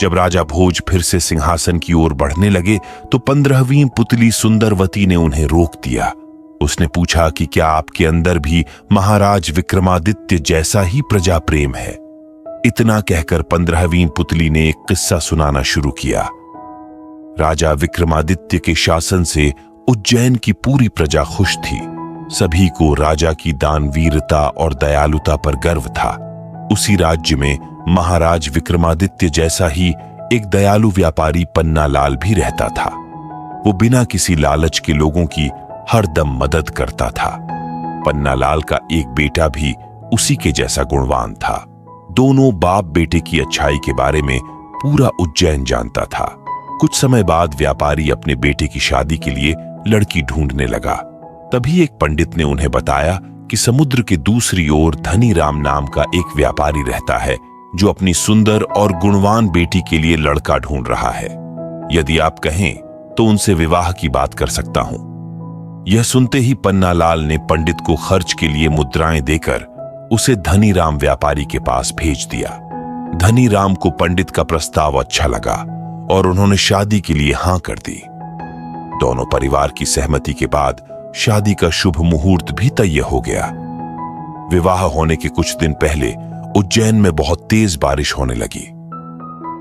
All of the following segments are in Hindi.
जब राजा भोज फिर से सिंहासन की ओर बढ़ने लगे तो 15वीं पुतली सुंदरवती ने उन्हें रोक दिया। उसने पूछा कि क्या आपके अंदर भी महाराज विक्रमादित्य जैसा ही प्रजा प्रेम है? इतना कहकर 15वीं पुतली ने एक किस्सा सुनाना शुरू किया। राजा विक्रमादित्य के शासन से उज्जैन की पूरी प्रजा खुश थी। सभी को राजा की दानवीरता और दयालुता पर गर्व था। उसी राज्य में महाराज विक्रमादित्य जैसा ही एक दयालु व्यापारी पन्नालाल भी रहता था। वो बिना किसी लालच के लोगों की हर दम मदद करता था। पन्नालाल का एक बेटा भी उसी के जैसा गुणवान था। दोनों बाप बेटे की अच्छाई के बारे में पूरा उज्जैन जानता था। कुछ समय बाद व्यापारी अपने बेटे की शादी के लिए लड़की ढूंढने लगा। तभी एक पंडित ने उन्हें बताया कि समुद्र के दूसरी ओर धनीराम नाम का एक व्यापारी रहता है जो अपनी सुंदर और गुणवान बेटी के लिए लड़का ढूंढ रहा है। यदि आप कहें तो उनसे विवाह की बात कर सकता हूं। यह सुनते ही पन्नालाल ने पंडित को खर्च के लिए मुद्राएं देकर उसे धनीराम व्यापारी के पास भेज दिया। धनीराम को पंडित का प्रस्ताव अच्छा लगा और उन्होंने शादी के लिए हां कर दी। दोनों परिवार की सहमति के बाद शादी का शुभ मुहूर्त भी तय हो गया। विवाह होने के कुछ दिन पहले उज्जैन में बहुत तेज बारिश होने लगी।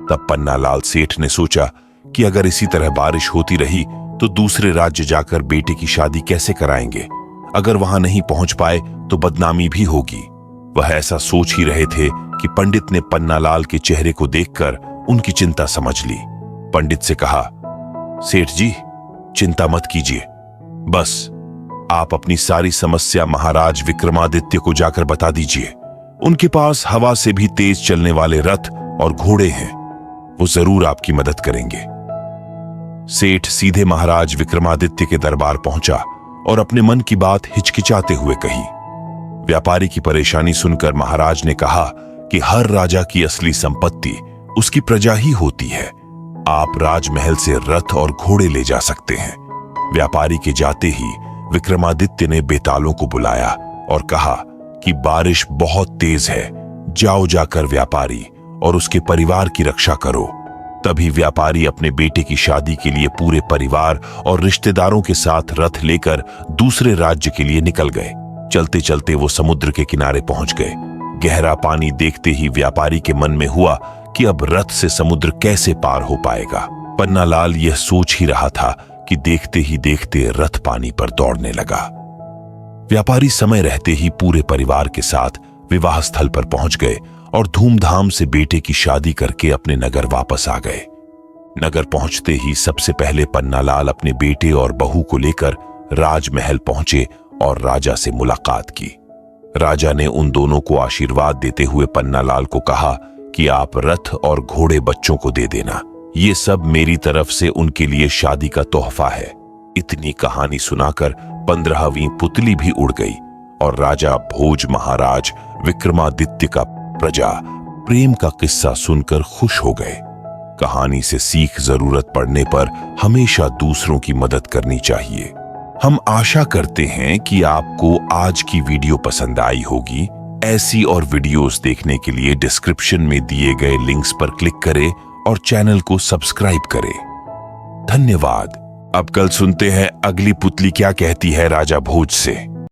तब पन्नालाल सेठ ने सोचा कि अगर इसी तरह बारिश होती रही तो दूसरे राज्य जाकर बेटे की शादी कैसे कराएंगे? अगर वहां नहीं पहुंच पाए तो बदनामी भी होगी। वह ऐसा सोच ही रहे थे कि पंडित ने पन्नालाल के चेहरे को देखकर उनकी चिंता समझ ली। पंडित से कहा, सेठ जी, चिंता मत कीजिए, बस आप अपनी सारी समस्या महाराज विक्रमादित्य को जाकर बता दीजिए। उनके पास हवा से भी तेज चलने वाले रथ और घोड़े हैं, वो जरूर आपकी मदद करेंगे। सेठ सीधे महाराज विक्रमादित्य के दरबार पहुंचा और अपने मन की बात हिचकिचाते हुए कही। व्यापारी की परेशानी सुनकर महाराज ने कहा कि हर राजा की असली संपत्ति उसकी प्रजा ही होती है। आप राजमहल से रथ और घोड़े ले जा सकते हैं। व्यापारी के जाते ही विक्रमादित्य ने बेतालों को बुलाया और कहा कि बारिश बहुत तेज है, जाओ जाकर व्यापारी और उसके परिवार की रक्षा करो। तभी व्यापारी अपने बेटे की शादी के लिए पूरे परिवार और रिश्तेदारों के साथ रथ लेकर दूसरे राज्य के लिए निकल गए। चलते चलते वो समुद्र के किनारे पहुंच गए। गहरा पानी देखते ही व्यापारी के मन में हुआ कि अब रथ से समुद्र कैसे पार हो पाएगा। पन्नालाल यह सोच ही रहा था कि देखते ही देखते रथ पानी पर दौड़ने लगा। व्यापारी समय रहते ही पूरे परिवार के साथ विवाह स्थल पर पहुंच गए और धूमधाम से बेटे की शादी करके अपने नगर वापस आ गए। नगर पहुंचते ही सबसे पहले पन्नालाल अपने बेटे और बहू को लेकर राजमहल पहुंचे और राजा से मुलाकात की। राजा ने उन दोनों को आशीर्वाद देते हुए पन्नालाल को कहा कि आप रथ और घोड़े बच्चों को दे देना, ये सब मेरी तरफ से उनके लिए शादी का तोहफा है। इतनी कहानी सुनाकर 15वीं पुतली भी उड़ गई और राजा भोज महाराज विक्रमादित्य का प्रजा प्रेम का किस्सा सुनकर खुश हो गए। कहानी से सीख जरूरत पड़ने पर हमेशा दूसरों की मदद करनी चाहिए। हम आशा करते हैं कि आपको आज की वीडियो पसंद आई होगी। ऐसी और वीडियोस देखने के लिए डिस्क्रिप्शन में दिए गए लिंक्स पर क्लिक करें और चैनल को सब्सक्राइब करें। धन्यवाद। अब कल सुनते हैं अगली पुतली क्या कहती है राजा भोज से।